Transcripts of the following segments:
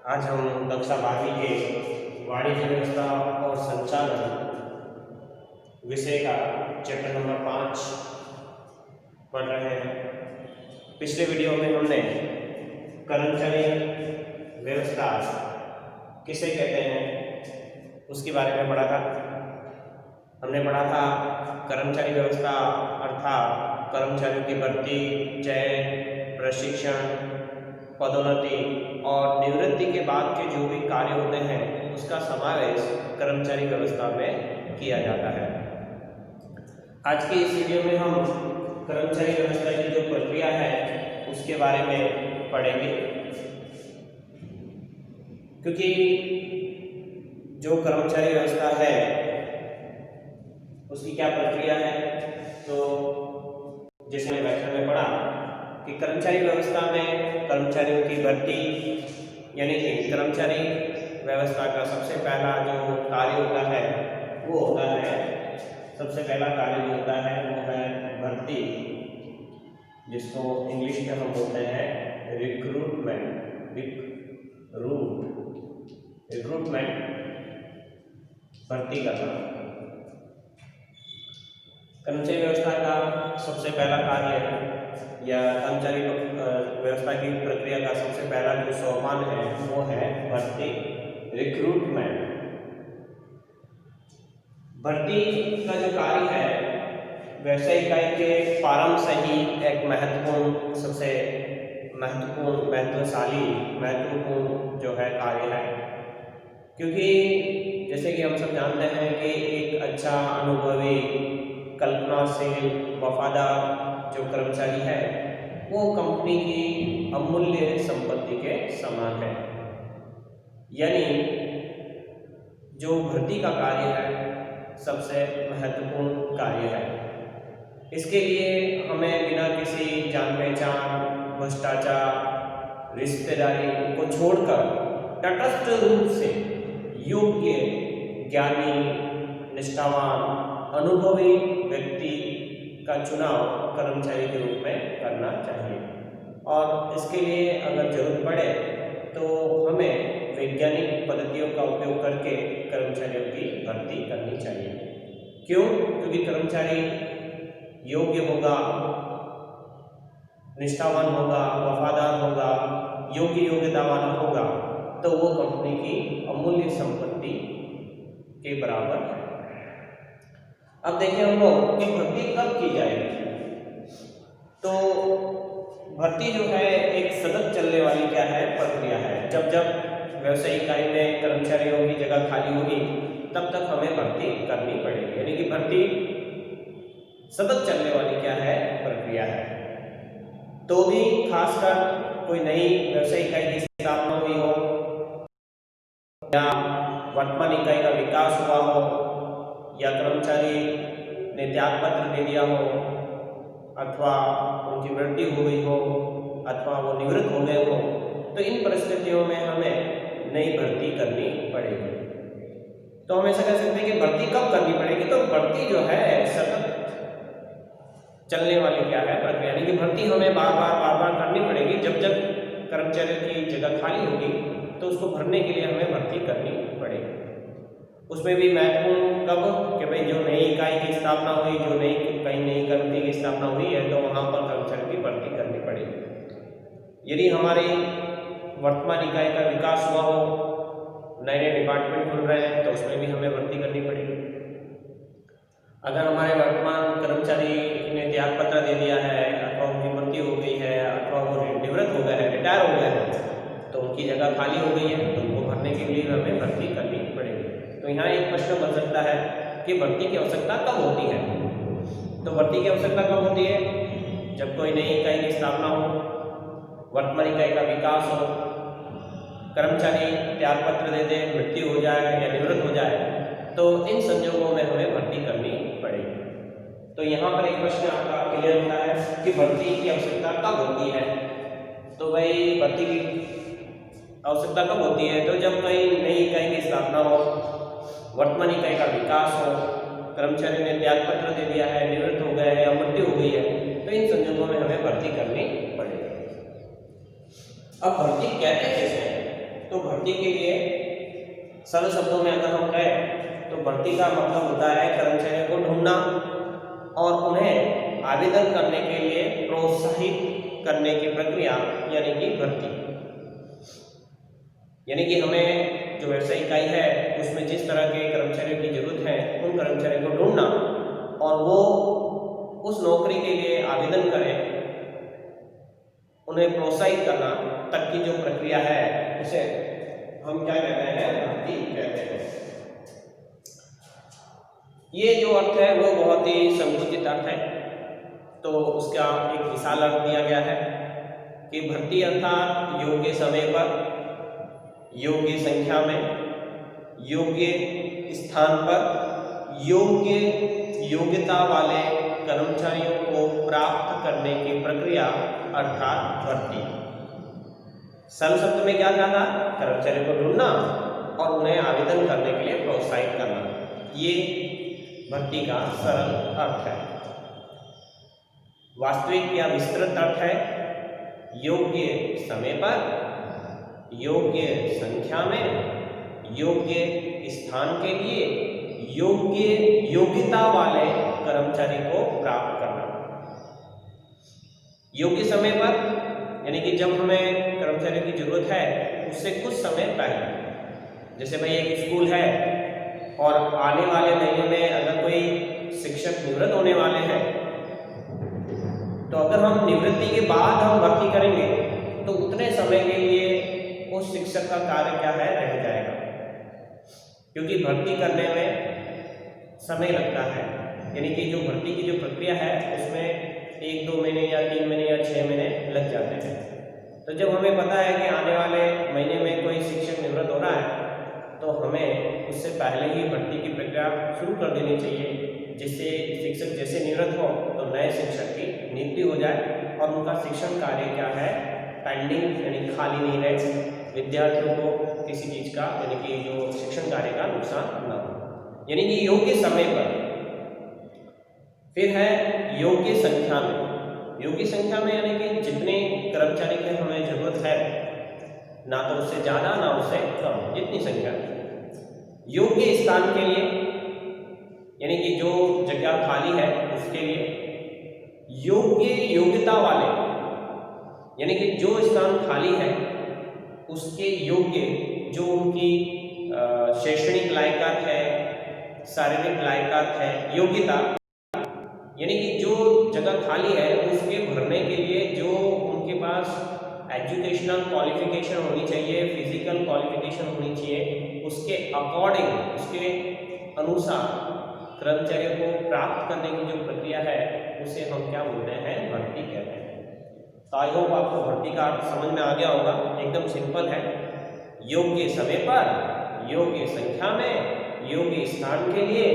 आज हम कक्षा 12वीं के वाणिज्य व्यवस्था और संचालन विषय का चैप्टर नंबर 5 पढ़ रहे हैं। पिछले वीडियो में हमने कर्मचारी व्यवस्था किसे कहते हैं उसके बारे में पढ़ा था। हमने पढ़ा था कर्मचारी व्यवस्था अर्थात कर्मचारियों की भर्ती, चयन, प्रशिक्षण, पदोन्नति और निवृत्ति के बाद के जो भी कार्य होते हैं उसका समावेश कर्मचारी व्यवस्था में किया जाता है। आज के इस वीडियो में हम कर्मचारी व्यवस्था की जो प्रक्रिया है उसके बारे में पढ़ेंगे, क्योंकि जो कर्मचारी व्यवस्था है उसकी क्या प्रक्रिया है। तो जैसे मैंने व्याख्यान में पढ़ा कि कर्मचारी व्यवस्था में कर्मचारियों की भर्ती यानी कि कर्मचारी व्यवस्था का सबसे पहला जो कार्य होता है वो होता है, सबसे पहला कार्य जो होता है वो है भर्ती, जिसको इंग्लिश में हम बोलते हैं रिक्रूटमेंट। रिक्रूटमेंट भर्ती करना। कर्मचारी व्यवस्था का सबसे पहला कार्य या कर्मचारी व्यवस्था की प्रक्रिया का सबसे पहला जो सोपान है वो है भर्ती, रिक्रूटमेंट। भर्ती का जो कार्य है व्यवसाय इकाई के प्रारंभ से ही एक महत्वपूर्ण जो है कार्य है, क्योंकि जैसे कि हम सब जानते हैं कि एक अच्छा अनुभवी, कल्पनाशील, वफादार जो कर्मचारी है वो कंपनी की अमूल्य संपत्ति के समान है। यानी जो भर्ती का कार्य है सबसे महत्वपूर्ण कार्य है। इसके लिए हमें बिना किसी जान पहचान, भ्रष्टाचार, रिश्तेदारी को छोड़कर तटस्थ रूप से योग्य, ज्ञानी, निष्ठावान, अनुभवी व्यक्ति का चुनाव कर्मचारी के रूप में करना चाहिए। और इसके लिए अगर जरूरत पड़े तो हमें वैज्ञानिक पद्धतियों का उपयोग करके कर्मचारियों की भर्ती करनी चाहिए। क्यों? क्योंकि कर्मचारी योग्य होगा, निष्ठावान होगा, वफादार होगा, योग्यता वाला होगा तो वो कंपनी की अमूल्य संपत्ति के बराबर है। अब देखिए हम लोग कि भर्ती कब की जाएगी। तो भर्ती जो है एक सतत चलने वाली क्या है प्रक्रिया है। जब जब व्यवसाय इकाई में कर्मचारियों की जगह खाली होगी तब तक हमें भर्ती करनी पड़ेगी। यानी कि भर्ती सतत चलने वाली क्या है प्रक्रिया है। तो भी खासकर कोई नई व्यवसाय इकाई की स्थापना हुई हो या वर्तमान इकाई का विकास हुआ हो या कर्मचारी ने त्याग पत्र दे दिया हो अथवा उनकी मृत्यु हो गई हो अथवा वो निवृत्त हो गए हो, तो इन परिस्थितियों में हमें नई भर्ती करनी पड़ेगी। तो हम ऐसा कह सकते हैं कि भर्ती कब करनी पड़ेगी। तो भर्ती जो है सतत चलने वाली क्या है प्रक्रिया, यानी कि भर्ती हमें बार बार करनी पड़ेगी। जब जब कर्मचारियों की जगह खाली होगी तो उसको भरने के लिए हमें भर्ती करनी पड़ेगी। उसमें भी महत्वपूर्ण कब कि भाई जो नई इकाई की स्थापना हुई, जो कहीं नई कंपनी की स्थापना हुई है तो वहाँ पर कर्मचारी की भर्ती करनी पड़ेगी। यदि हमारी वर्तमान इकाई का विकास हुआ हो, नए डिपार्टमेंट खुल रहे हैं तो उसमें भी हमें भर्ती करनी पड़ेगी। अगर हमारे वर्तमान कर्मचारी ने त्याग पत्र दे दिया है अथवा उनकी मृत्यु हो गई है अथवा वो निवृत्त हो गए हैं, रिटायर हो गए हैं, तो उनकी जगह खाली हो गई है तो उनको भरने के लिए हमें भर्ती करनी पड़ेगी। तो यहाँ एक प्रश्न बन सकता है कि भर्ती की आवश्यकता कब होती है। तो भर्ती की आवश्यकता कब होती है? जब कोई नई इकाई की स्थापना हो, वर्तमान इकाई का विकास हो, कर्मचारी त्याग पत्र दे दे, मृत्यु हो जाए या निवृत्त हो जाए, तो इन संजोगों में हमें भर्ती करनी पड़ेगी। तो यहाँ पर एक प्रश्न आपका क्लियर होता है कि भर्ती की आवश्यकता कब होती है। तो भाई भर्ती की आवश्यकता कब होती है? तो जब कोई नई इकाई की स्थापना हो, वर्तमान इकाई का विकास हो, कर्मचारी ने त्याग पत्र दे दिया है, निवृत्त हो गए या मृत्यु हो गई है, तो इन संजोगों में हमें भर्ती करनी पड़ेगी। अब भर्ती कहते कैसे हैं? भर्ती के लिए सरल शब्दों में अगर हम कहें तो भर्ती का मतलब होता है कर्मचारियों को ढूंढना और उन्हें आवेदन करने के लिए प्रोत्साहित करने की प्रक्रिया यानी कि भर्ती। यानी कि हमें जो व्यवसाय इकाई है उसमें जिस तरह के कर्मचारियों की जरूरत है उन कर्मचारियों को ढूंढना और वो उस नौकरी के लिए आवेदन करें, उन्हें प्रोत्साहित करना तक की जो प्रक्रिया है उसे हम क्या कहते हैं, भर्ती कहते हैं। ये जो अर्थ है वो बहुत ही संकुचित अर्थ है, तो उसका एक विशाल अर्थ दिया गया है कि भर्ती अर्थात योग्य समय पर, योग्य संख्या में, योग्य स्थान पर, योग्यता वाले कर्मचारियों को प्राप्त करने की प्रक्रिया अर्थात भर्ती। सरल शब्द में क्या कहा था, कर्मचारियों को ढूंढना और उन्हें आवेदन करने के लिए प्रोत्साहित करना, ये भर्ती का सरल अर्थ है। वास्तविक या विस्तृत अर्थ है योग्य समय पर, योग्य संख्या में, योग्य स्थान के लिए, योग्यता वाले कर्मचारी को प्राप्त करना। योग्य समय पर यानी कि जब हमें कर्मचारियों की जरूरत है उससे कुछ समय पहले, जैसे भाई एक स्कूल है और आने वाले महीने में अगर कोई शिक्षक निवृत्त होने वाले हैं तो अगर हम निवृत्ति के बाद हम भर्ती करेंगे तो उतने समय के लिए उस शिक्षक का कार्य क्या है, रह जाएगा, क्योंकि भर्ती करने में समय लगता है। यानी कि जो भर्ती की जो प्रक्रिया है उसमें 1-2 महीने या 3 महीने या 6 महीने लग जाते हैं। तो जब हमें पता है कि आने वाले महीने में कोई शिक्षक निवृत्त हो रहा है तो हमें उससे पहले ही भर्ती की प्रक्रिया शुरू कर देनी चाहिए, जिससे शिक्षक जैसे निवृत्त हो तो नए शिक्षक की नियुक्ति हो जाए और उनका शिक्षण कार्य क्या है, पेंडिंग यानी खाली नहीं रहे, विद्यार्थियों को किसी चीज़ का यानी कि जो शिक्षण कार्य का नुकसान न हो। यानी कि योग्य समय पर। फिर है योग्य संख्या में। योग्य संख्या में यानी कि जितने कर्मचारी की हमें जरूरत है, ना तो उससे ज़्यादा ना उससे कम, जितनी संख्या। योग्य स्थान के लिए यानी कि जो जगह खाली है उसके लिए। योग्यता वाले यानी कि जो स्थान खाली है उसके योग्य, जो उनकी शैक्षणिक लायकात है, शारीरिक लायकात है, योग्यता यानी कि जो जगह खाली है उसके भरने के लिए जो उनके पास एजुकेशनल क्वालिफिकेशन होनी चाहिए, फिजिकल क्वालिफिकेशन होनी चाहिए, उसके अकॉर्डिंग, उसके अनुसार कर्मचारियों को प्राप्त करने की जो प्रक्रिया है उसे हम क्या बोलते हैं, भर्ती कहते हैं। तो आई होप आपको भर्ती का अर्थ समझ में आ गया होगा। एकदम सिंपल है, योग्य समय पर, योग्य संख्या में, योग्य स्थान के लिए,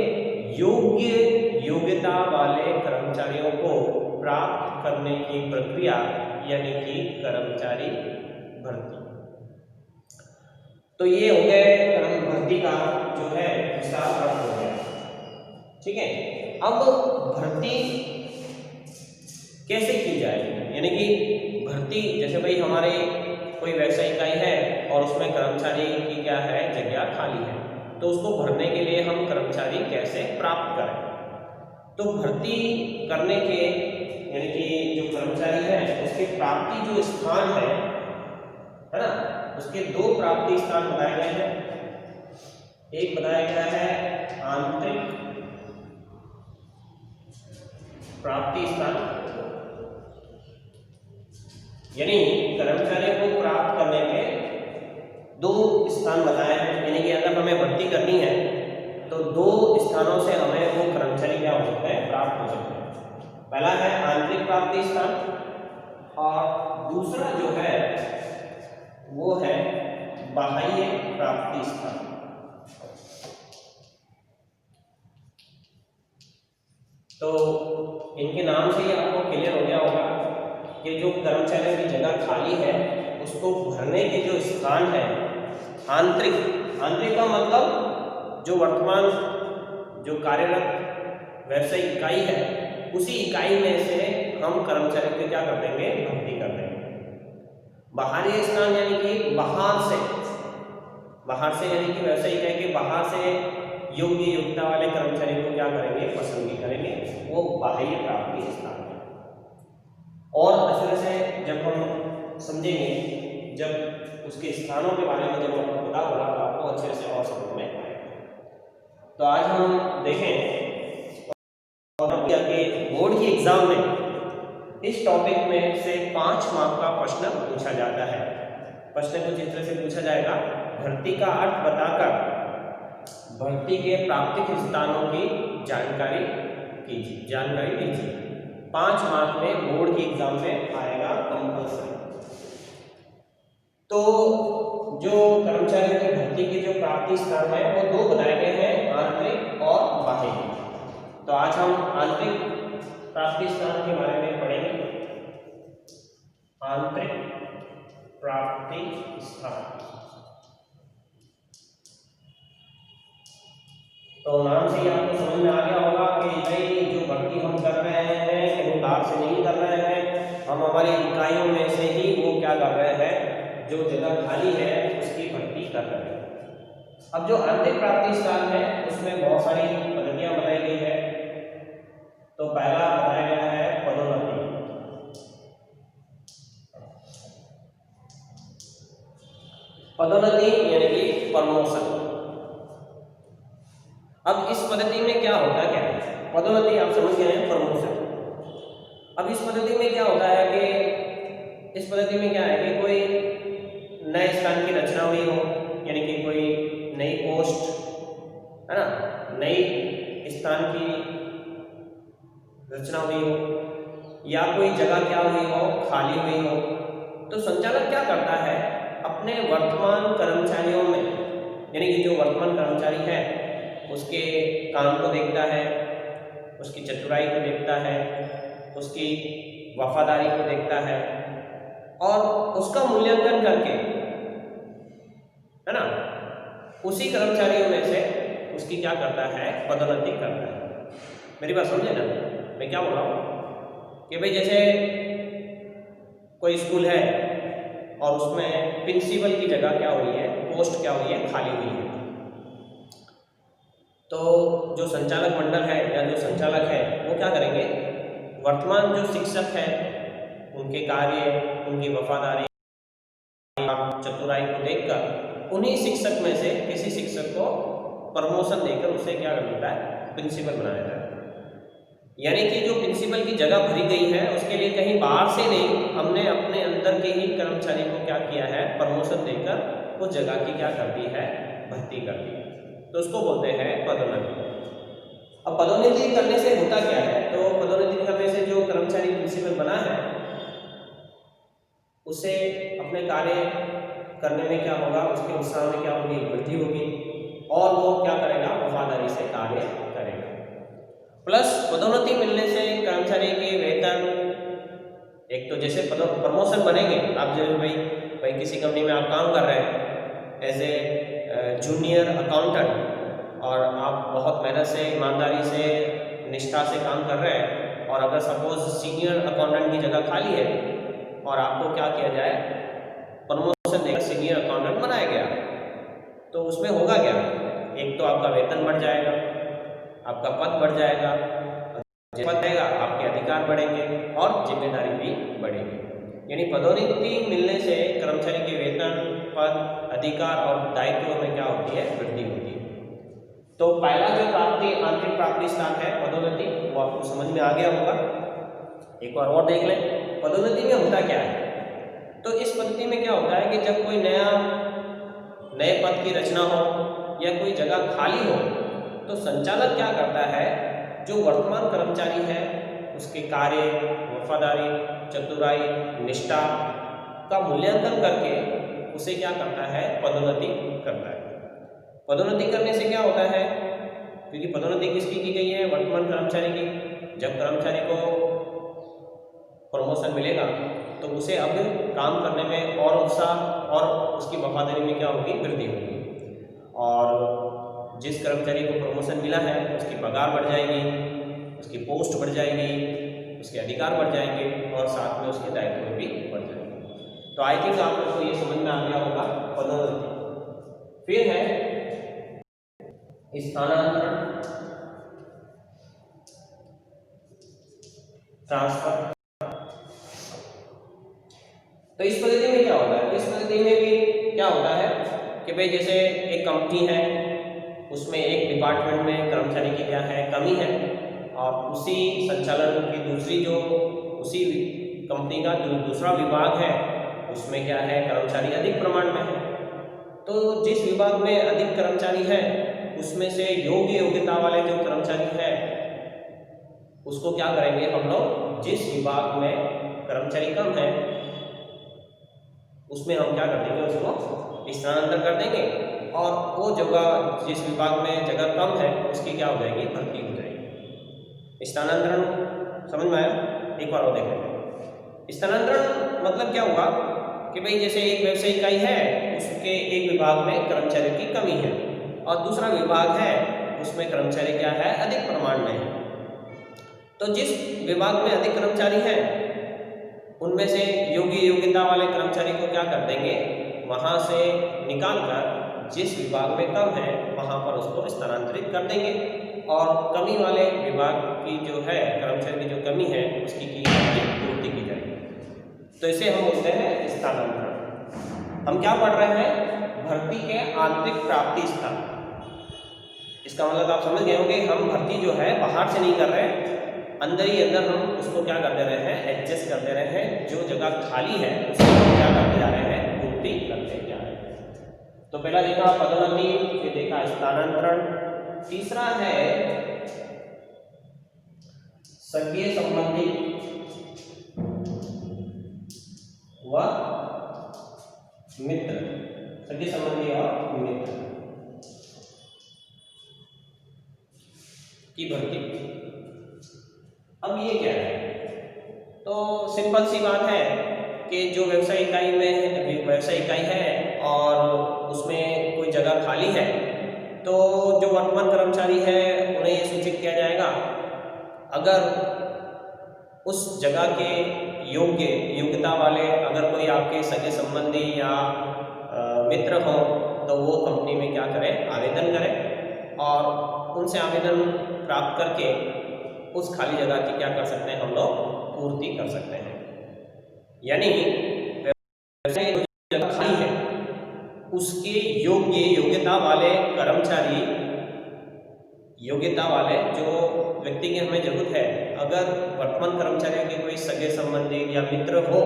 योग्यता वाले कर्मचारियों को प्राप्त करने की प्रक्रिया यानी कि कर्मचारी भर्ती। तो ये हो गए भर्ती का जो है विस्तार अर्थ हो गया। ठीक है, अब भर्ती कैसे की जाएगी, यानी कि भर्ती जैसे भाई हमारे कोई व्यवसाय इकाई है और उसमें कर्मचारी की क्या है, जगह खाली है, तो उसको भरने के लिए हम कर्मचारी कैसे प्राप्त करें। तो भर्ती करने के यानी कि जो कर्मचारी है उसके प्राप्ति जो स्थान है ना, उसके 2 प्राप्ति स्थान बताए गए हैं। एक बताया गया है आंतरिक प्राप्ति स्थान, यानी कर्मचारियों को प्राप्त करने के 2 स्थान बताए हैं। यानी कि अगर हमें भर्ती करनी है तो 2 स्थानों से हमें वो कर्मचारी क्या हो सकते हैं, प्राप्त हो सकते हैं। पहला है आंतरिक प्राप्ति स्थान और दूसरा जो है वो है बाह्य प्राप्ति स्थान। तो इनके नाम से ही आपको क्लियर हो गया होगा कि जो कर्मचारियों की जगह खाली है उसको भरने के जो स्थान है आंतरिक का मतलब जो वर्तमान जो कार्यरत व्यवसाय इकाई है उसी इकाई में से हम कर्मचारी को क्या कर देंगे, भर्ती कर देंगे। बाहरी स्थान यानी कि बाहर से बाहर से यानी कि व्यावसायिक है कि बाहर से योग्य योग्यता वाले कर्मचारी को क्या करेंगे, पसंद करेंगे, वो बाह्य प्राप्ति स्थान है। और अच्छे तरह से जब हम समझेंगे, जब उसके स्थानों के बारे में जब आपको पता होगा तो आपको अच्छे से और समझ में आएगा। तो आज हम देखें और बोर्ड की एग्जाम में इस टॉपिक में से 5 मार्क का प्रश्न पूछा जाता है। प्रश्न को जिस तरह से पूछा जाएगा, भर्ती का अर्थ बताकर भर्ती के प्राप्तिक स्थानों की जानकारी दीजिए। 5 मार्क में बोर्ड की एग्जाम में आएगा कंपल्सरी। तो जो कर्मचारियों की भर्ती के जो प्राप्ति स्थान है वो 2 बनाए गए हैं, आंतरिक और बाह्य। तो आज हम आंतरिक प्राप्ति स्थान के बारे में पढ़ेंगे। आंतरिक प्राप्ति स्थान, तो नाम से ही आपको समझ में आ गया होगा कि भाई जो भर्ती हम कर रहे हैं कहीं बाहर से नहीं कर रहे हैं, हम हमारी इकाइयों में से ही वो क्या कर रहे हैं, जो जगह खाली है उसकी भर्ती कर रहे हैं। अब जो आंतरिक प्राप्ति स्थान है उसमें बहुत सारी पद्धतियां बनाई गई है। तो पहला बताया गया है पदोन्नति। पदोन्नति यानी कि प्रमोशन। अब इस पद्धति में क्या होता है, क्या पदोन्नति आप समझ गए हैं, प्रमोशन। अब इस पद्धति में क्या होता है कि इस पद्धति में क्या है कि कोई नए स्थान की रचना हुई हो, यानी कि कोई नई पोस्ट है ना, नई स्थान की रचना हुई हो, या कोई जगह क्या हुई हो, खाली हुई हो, तो संचालक क्या करता है, अपने वर्तमान कर्मचारियों में, यानी कि जो वर्तमान कर्मचारी है उसके काम को देखता है, उसकी चतुराई को देखता है, उसकी वफादारी को देखता है और उसका मूल्यांकन करके, है ना, उसी कर्मचारियों में से उसकी क्या करता है, पदोन्नति करता है। मेरी बात समझे ना, मैं क्या बोल रहा हूँ कि भाई जैसे कोई स्कूल है और उसमें प्रिंसिपल की जगह क्या हुई है, पोस्ट क्या हुई है, खाली हुई है। तो जो संचालक मंडल है या जो संचालक है वो क्या करेंगे, वर्तमान जो शिक्षक है उनके कार्य, उनकी वफादारी, चतुराई को देखकर उन्हीं शिक्षक में से किसी शिक्षक को प्रमोशन देकर उसे क्या कर देता है, प्रिंसिपल बनाया जाता है। यानी कि जो प्रिंसिपल की जगह भरी गई है उसके लिए कहीं बाहर से नहीं, हमने अपने अंदर के ही कर्मचारी को क्या किया है, प्रमोशन देकर उस जगह की क्या कर दी है, भर्ती कर दी है। तो उसको बोलते हैं पदोन्नति। अब पदोन्नति करने से होता क्या है, तो पदोन्नति करने से जो कर्मचारी प्रिंसिपल बना है उसे अपने कार्य करने में क्या होगा, उसके उत्साह में क्या होगी, वृद्धि होगी और वो क्या करेगा, वफादारी से कार्य करेगा। प्लस पदोन्नति मिलने से कर्मचारी के वेतन, एक तो जैसे प्रमोशन बनेंगे, आप जो भाई किसी कंपनी में आप काम कर रहे हैं एज ए जूनियर अकाउंटेंट और आप बहुत मेहनत से, ईमानदारी से, निष्ठा से काम कर रहे हैं, और अगर सपोज सीनियर अकाउंटेंट की जगह खाली है और आपको क्या किया जाए, प्रमोशन देकर सीनियर अकाउंटेंट बनाया गया, तो उसमें होगा क्या, एक तो आपका वेतन बढ़ जाएगा, आपका पद बढ़ जाएगा, पद बढ़ेगा आपके अधिकार बढ़ेंगे और जिम्मेदारी भी बढ़ेगी। यानी पदोन्नति मिलने से कर्मचारी के वेतन, पद, अधिकार और दायित्वों में क्या होती है, वृद्धि होती है। तो पहला जो प्राप्ति, आंतरिक प्राप्ति स्थान है पदोन्नति, वो आपको समझ में आ गया होगा। एक बार और देख लें पदोन्नति में होता क्या है। तो इस पद्धति में क्या होता है कि जब कोई नए पद की रचना हो या कोई जगह खाली हो, तो संचालक क्या करता है, जो वर्तमान कर्मचारी है उसके कार्य, वफादारी, चतुराई, निष्ठा का मूल्यांकन करके उसे क्या करता है, पदोन्नति करता है। पदोन्नति करने से क्या होता है, क्योंकि पदोन्नति किसकी की गई है, वर्तमान कर्मचारी की। जब कर्मचारी को प्रमोशन मिलेगा तो उसे अब काम करने में और उत्साह और उसकी वफादारी में क्या होगी, वृद्धि होगी। और जिस कर्मचारी को प्रमोशन मिला है उसकी पगार बढ़ जाएगी, उसकी पोस्ट बढ़ जाएगी, उसके अधिकार बढ़ जाएंगे और साथ में उसके दायित्व भी बढ़ जाएंगे। तो आई थिंक आप लोग को ये समझ में आ गया होगा पदोन्नति। फिर स्थानांतरण, ट्रांसफर। तो इस पद्धति में क्या होता है, तो इस पद्धति में भी क्या होता है कि भाई जैसे एक कंपनी है, उसमें एक डिपार्टमेंट में कर्मचारी की क्या है, कमी है, और उसी संचालन की दूसरी जो उसी कंपनी का जो दूसरा विभाग है उसमें क्या है, कर्मचारी अधिक प्रमाण में है। तो जिस विभाग में अधिक कर्मचारी है उसमें से योग्य योग्यता वाले जो कर्मचारी है उसको क्या करेंगे हम लोग, जिस विभाग में कर्मचारी कम है उसमें हम क्या कर देंगे, उसको स्थानांतरण कर देंगे, और वो जगह जिस विभाग में जगह कम है उसकी क्या हो जाएगी, भर्ती हो जाएगी। स्थानांतरण समझ में आया? एक बार और देख लेते हैं। स्थानांतरण मतलब क्या हुआ कि भाई जैसे एक व्यवसाय इकाई है, उसके एक विभाग में कर्मचारियों की कमी है और दूसरा विभाग है उसमें कर्मचारी क्या है, अधिक प्रमाण में है। तो जिस विभाग में अधिक कर्मचारी हैं उनमें से योग्य योग्यता वाले कर्मचारी को क्या कर देंगे, वहां से निकाल कर जिस विभाग में कम है वहां पर उसको स्थानांतरित कर देंगे, और कमी वाले विभाग की जो है कर्मचारी की जो कमी है उसकी पूर्ति की जाएगी। तो इसे हम बोलते हैं स्थानांतरण। हम क्या पढ़ रहे हैं, भर्ती के आंतरिक प्राप्ति स्थान। इसका मतलब आप समझ गए होंगे, हम भर्ती जो है बाहर से नहीं कर रहे हैं, अंदर ही अंदर हम उसको क्या कर दे रहे हैं, एडजस्ट कर दे रहे हैं। जो जगह खाली है उसको हम क्या करते जा रहे हैं, पूर्ति करते जा रहे हैं। तो पहला देखा पदोन्नति, फिर देखा स्थानांतरण, तीसरा है संघीय संबंधी व मित्र, संघीय संबंधी और मित्र की भर्ती। अब ये क्या है, तो सिंपल सी बात है कि जो व्यवसाय इकाई में व्यवसाय इकाई है और उसमें कोई जगह खाली है, तो जो वर्तमान कर्मचारी है उन्हें ये सूचित किया जाएगा। अगर उस जगह के योग्यता वाले अगर कोई आपके सगे संबंधी या मित्र हो तो वो कंपनी में क्या करें, आवेदन करें, और उनसे आवेदन प्राप्त करके उस खाली जगह की क्या कर सकते हैं, हम लोग पूर्ति कर सकते हैं। यानी व्यवसाय जो जगह खाली है उसके योग्यता वाले कर्मचारी, योग्यता वाले जो व्यक्ति की हमें जरूरत है, अगर वर्तमान कर्मचारियों के कोई सगे संबंधी या मित्र हो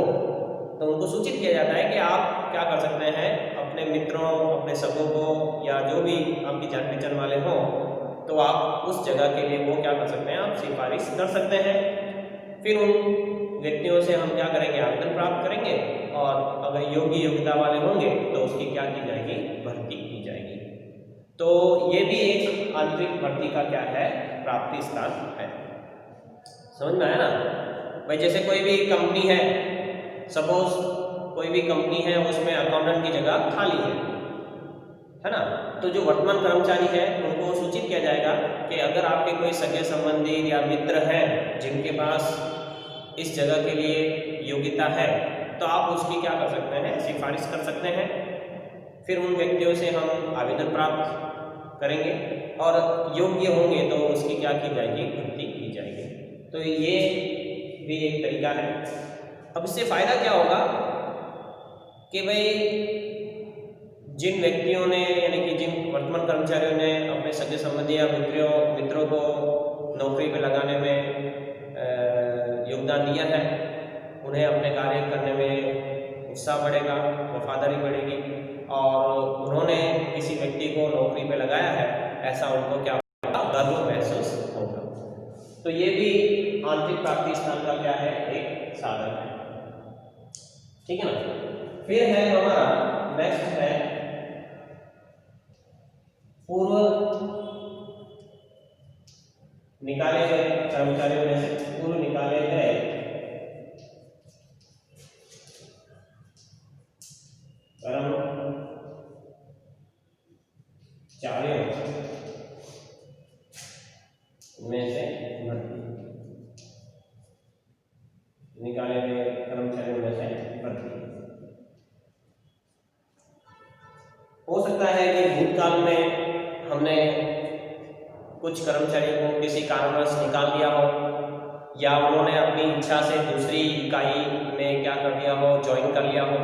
तो उनको सूचित किया जाता है कि आप क्या कर सकते हैं, अपने मित्रों, अपने सगों को या जो भी आपकी जान पहचान वाले हों, तो आप उस जगह के लिए वो क्या कर सकते हैं, आप सिफारिश कर सकते हैं। फिर उन व्यक्तियों से हम क्या करेंगे, आवेदन प्राप्त करेंगे, और अगर योग्यता वाले होंगे तो उसकी क्या की जाएगी, भर्ती की जाएगी। तो ये भी एक आंतरिक भर्ती का क्या है, प्राप्ति स्थान है। समझ में आया ना भाई? जैसे कोई भी कंपनी है, सपोज कोई भी कंपनी है उसमें अकाउंटेंट की जगह खाली है ना, तो जो वर्तमान कर्मचारी है उनको सूचित किया जाएगा कि अगर आपके कोई सगे संबंधी या मित्र हैं जिनके पास इस जगह के लिए योग्यता है तो आप उसकी क्या कर सकते हैं, सिफारिश कर सकते हैं। फिर उन व्यक्तियों से हम आवेदन प्राप्त करेंगे और योग्य होंगे तो उसकी क्या की जाएगी, भर्ती की जाएगी। तो ये भी एक तरीका है। अब इससे फायदा क्या होगा कि भाई जिन व्यक्तियों ने, यानी कि जिन वर्तमान कर्मचारियों ने अपने सगे संबंधी या मित्रों को नौकरी पे लगाने में योगदान दिया है, उन्हें अपने कार्य करने में उत्साह बढ़ेगा, वफादारी बढ़ेगी, और उन्होंने किसी व्यक्ति को नौकरी पे लगाया है ऐसा उनको क्या होगा, गर्व महसूस होगा। तो ये भी आंतरिक प्राप्ति स्थान का क्या है, एक साधन है। ठीक है ना। फिर है हमारा नेक्स्ट है पूर्व निकाले गए कर्मचारियों में से पूर्व निकाले गए कर्मचारियों में से भर्ती, निकाले गए कर्मचारियों में से भर्ती। हो सकता है कि भूतकाल में हमने कुछ कर्मचारियों को किसी कारणवश निकाल दिया हो, या उन्होंने अपनी इच्छा से दूसरी इकाई में क्या कर दिया हो, ज्वाइन कर लिया हो,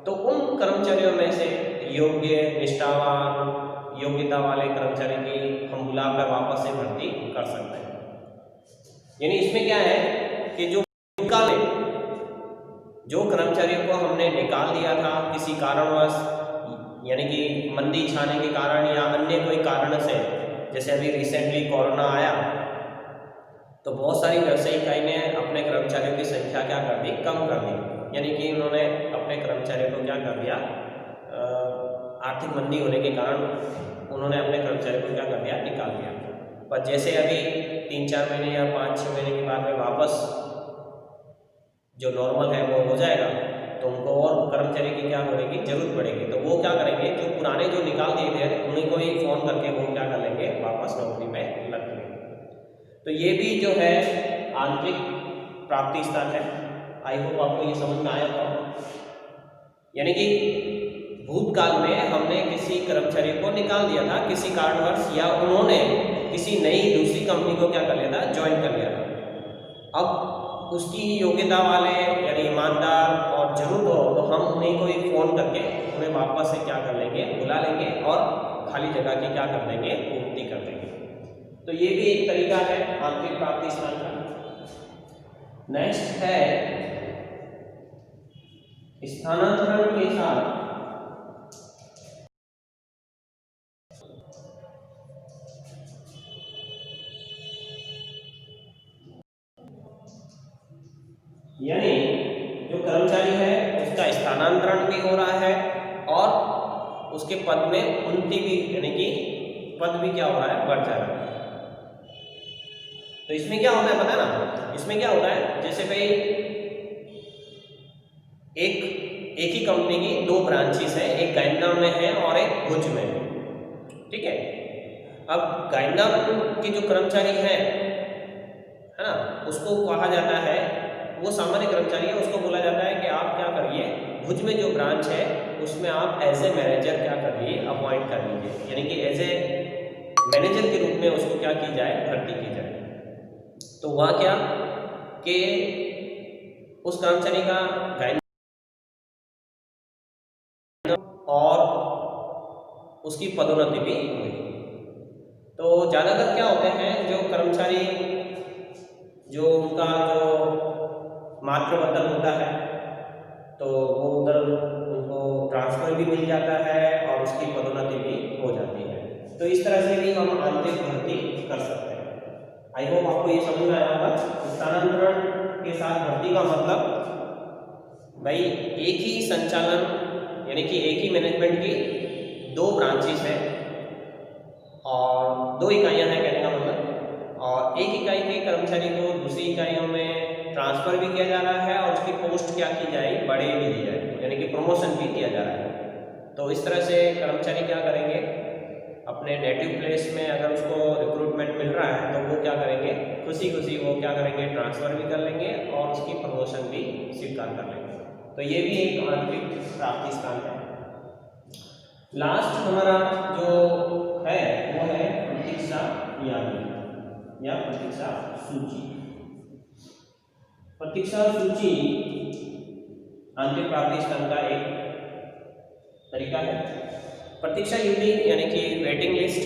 तो उन कर्मचारियों में से योग्य, निष्ठावान, योग्यता वाले कर्मचारी की हम बुलाकर वापस से भर्ती कर सकते हैं। यानी इसमें क्या है कि जो कर्मचारियों को हमने निकाल दिया था किसी कारणवश, यानी कि मंदी छाने के कारण या अन्य कोई कारण से, जैसे अभी रिसेंटली कोरोना आया तो बहुत सारी व्यवसायिक इकाई ने अपने कर्मचारियों की संख्या क्या कर दी, कम कर दी। यानी कि उन्होंने अपने कर्मचारियों को क्या कर दिया, आर्थिक मंदी होने के कारण उन्होंने अपने कर्मचारियों को क्या कर दिया, निकाल दिया। पर जैसे अभी 3-4 महीने या 5-6 महीने के बाद में वापस जो नॉर्मल है वो हो जाएगा, तो उनको और कर्मचारी की क्या होगी, जरूरत पड़ेगी। तो वो क्या करेंगे, जो पुराने जो निकाल दिए थे उन्हीं को ही फोन करके वो क्या कर लेंगे, वापस नौकरी में लग लेंगे। तो ये भी जो है आंतरिक प्राप्ति स्थान है। आई होप आपको ये समझ में आया होगा। यानी कि भूतकाल में हमने किसी कर्मचारी को निकाल दिया था किसी कारणवश, या उन्होंने किसी नई दूसरी कंपनी को क्या कर लिया था, ज्वाइन कर लिया था। अब उसकी योग्यता वाले यानी ईमानदार और जरूरत हो तो हम उन्हीं को ही फ़ोन करके उन्हें वापस से क्या कर लेंगे, बुला लेंगे और खाली जगह की क्या कर देंगे, पूर्ति कर देंगे। तो ये भी एक तरीका है आंतरिक प्राप्ति स्थान का। नेक्स्ट है स्थानांतरण के साथ यानी जो कर्मचारी है उसका स्थानांतरण भी हो रहा है और उसके पद में उन्नति भी, यानी कि पद भी क्या हो रहा है, बढ़ जा रहा है। तो इसमें क्या होता है पता है ना, इसमें क्या होता है, जैसे भाई एक ही कंपनी की 2 ब्रांचेस हैं, एक गांधीधाम में है और एक भुज में है, ठीक है। अब गांधीधाम के जो कर्मचारी है ना, उसको कहा जाता है, वो सामान्य कर्मचारी है, उसको बोला जाता है कि आप क्या करिए, भुज में जो ब्रांच है उसमें आप एज ए मैनेजर क्या करिए, अपॉइंट कर लीजिए, यानी कि एज ए मैनेजर के रूप में उसको क्या की जाए, भर्ती की जाए। तो वहाँ क्या कि उस कर्मचारी का और उसकी पदोन्नति भी हुई। तो ज़्यादातर क्या होते हैं, जो कर्मचारी जो उनका जो मात्र बदल होता है तो वो उधर उनको ट्रांसफ़र भी मिल जाता है और उसकी पदोन्नति भी हो जाती है। तो इस तरह से भी हम आंतरिक भर्ती कर सकते हैं। आई होप आपको ये समझ में आया होगा। स्थानांतरण के साथ भर्ती का मतलब भाई एक ही संचालन, यानी कि एक ही मैनेजमेंट की 2 ब्रांचेस हैं और 2 इकाइयाँ हैं कहने का मतलब, और एक इकाई के कर्मचारी को दूसरी इकाइयों में ट्रांसफ़र भी किया जा रहा है और उसकी पोस्ट क्या की जाए, बढ़े भी दी जाए, यानी कि प्रमोशन भी किया जा रहा है। तो इस तरह से कर्मचारी क्या करेंगे, अपने नेटिव प्लेस में अगर उसको रिक्रूटमेंट मिल रहा है तो वो क्या करेंगे, खुशी खुशी वो क्या करेंगे, ट्रांसफ़र भी कर लेंगे और उसकी प्रमोशन भी स्वीकार कर लेंगे। तो ये भी एक आंतरिक प्राप्ति स्थान है। लास्ट हमारा जो है वो है प्रतीक्षा यादी या प्रतीक्षा सूची। प्रतीक्षा सूची आंतरिक प्राप्ति स्थान का एक तरीका है। प्रतीक्षा सूची यानी कि वेटिंग लिस्ट।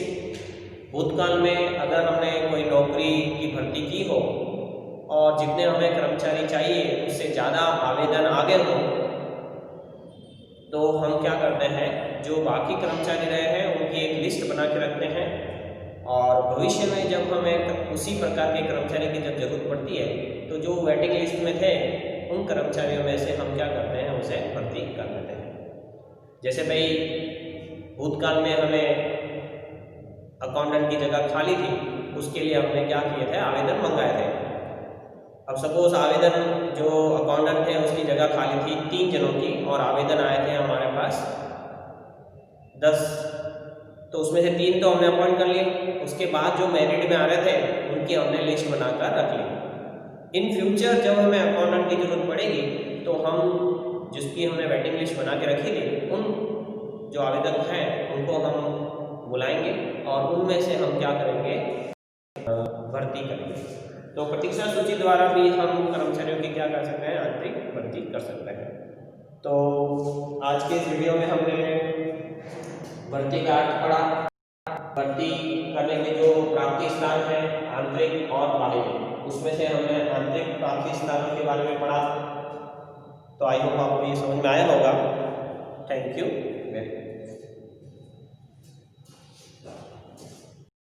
भूतकाल में अगर हमने कोई नौकरी की भर्ती की हो और जितने हमें कर्मचारी चाहिए उससे ज़्यादा आवेदन आ गए हो तो हम क्या करते हैं, जो बाकी कर्मचारी रहे हैं उनकी एक लिस्ट बना के रखते हैं और भविष्य में जब हमें उसी प्रकार के कर्मचारी की जब जरूरत पड़ती है तो जो वेटिंग लिस्ट में थे उन कर्मचारियों में से हम क्या करते हैं, उसे भर्ती कर देते हैं। जैसे भाई भूतकाल में हमें अकाउंटेंट की जगह खाली थी, उसके लिए हमने क्या किए थे, आवेदन मंगाए थे। अब सपोज आवेदन जो अकाउंटेंट थे उसकी जगह खाली थी 3 जनों की और आवेदन आए थे हमारे पास 10, तो उसमें से 3 तो हमने अपॉइंट कर लिए। उसके बाद जो मेरिट में आ रहे थे उनकी हमने लिस्ट बनाकर रख ली। इन फ्यूचर जब हमें अकाउंटेंट की जरूरत पड़ेगी तो हम जिसकी हमने वेटिंग लिस्ट बना के रखी थी उन जो आवेदक हैं उनको हम बुलाएंगे और उनमें से हम क्या करेंगे, भर्ती करेंगे। तो प्रतीक्षा सूची द्वारा भी हम कर्मचारियों की क्या कर सकते हैं, आंतरिक भर्ती कर सकते हैं। तो आज के इस वीडियो में हमने भर्ती का अर्थ पढ़ा, भर्ती करने के जो प्राप्ति स्थान है आंतरिक और बाह्य, उसमें से हमने आंतरिक प्राप्ति स्थानों के बारे में पढ़ा। तो आई होप आपको ये समझ में आया होगा। Thank you very much.